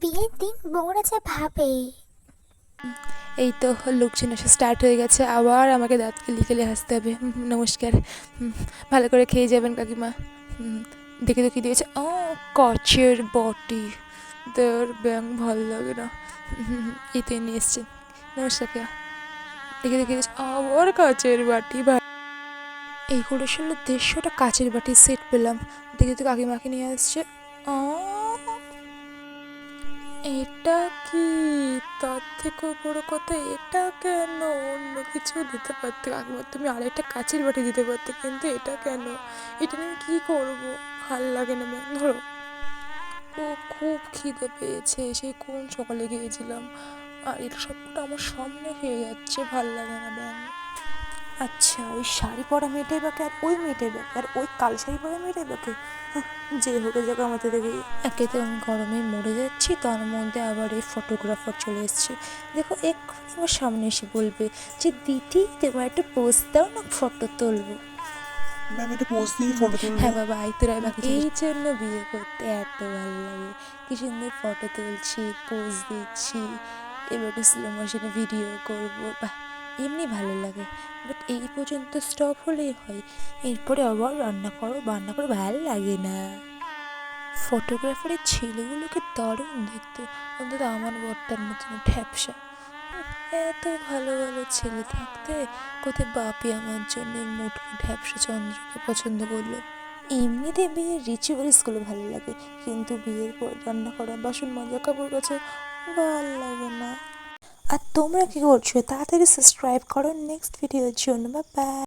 বিয়ের দিন বউরা যা ভাবে। এই তো লোকজন আসা স্টার্ট হয়ে গেছে, আবার আমাকে দাঁত কেলিয়ে কেলিয়ে হাসতে হবে। নমস্কার। ভালো করে খেয়ে যাবেন কাকিমা। দেখে তো কি দিয়েছে, কাচের বাটি। তোর ব্যাং ভালো লাগে না। এতে নিয়ে এসছেন। নমস্কার কাকিমা। দেখে দেখে দিয়েছে আবার কাচের বাটি। এই করে 150টা কাচের বাটির সেট পেলাম। দেখে তো কাকিমাকে নিয়ে আসছে। এটা কি? তার থেকেও বড় কথা, এটা কেন? অন্য কিছু দিতে পারতে কাকিমা, তুমি আরেকটা কাচের বাটি দিতে পারতে, কিন্তু এটা কেন? এটা নিয়ে কি করব? ভাল লাগে না ম্যাম। ধরো। ও খুব খিদে পেয়েছে, সেই কোন সকালে গিয়েছিলাম, আর এটা সবটা আমার সামনে খেয়ে যাচ্ছে। ভাল লাগে না ম্যাম। আচ্ছা, ওই শাড়ি পরা মেয়েটাই বাকে, আর ওই মেয়েটাই বাকে, আর ওই কাল শাড়ি পরা মেয়েটাই বাকে। যে হোক জায়গা আমাদের দেখি। একে তো আমি গরমে মরে যাচ্ছি, তার মধ্যে আবার এই ফটোগ্রাফার চলে এসছে। দেখো, এক্ষুনি আমার সামনে এসে বলবে যে দিদি তোমার একটা পোজ দাও না, ফটো তুলবো। ম্যাম একটা পোজ দিয়ে ফটো তুলবো। হ্যাঁ বাবা, আই তোরাই বাকি। এই জন্য বিয়ে করতে এত ভালো লাগে। কি সুন্দর ফটো তুলছি, পোজ দিচ্ছি, এবার একটু স্লো মোশনে ভিডিও করবো। বাহ, এমনি ভালো লাগে। বাট এই পর্যন্ত স্টপ হলেই হয়, এরপরে আবার রান্না করো, বান্না করো, ভালো লাগে না। ফটোগ্রাফারের ছেলেগুলোকে দারুণ দেখতে, অন্তত আমার বরটার মতন ঠ্যাপসা। এত ভালো ভালো ছেলে থাকতে কোথায় বাপি আমার জন্য মুটকু ঢ্যাপসা চন্দ্রকে পছন্দ করলো। এমনিতে বিয়ের রিচুয়ালসগুলো ভালো লাগে, কিন্তু বিয়ের পর রান্না করা, বাসন মাজা, কাপড় কাচা ভাল লাগে না। আর তোমরা কি করছো? তাড়াতাড়ি সাবস্ক্রাইব করো নেক্সট ভিডিওর জন্য। Bye bye.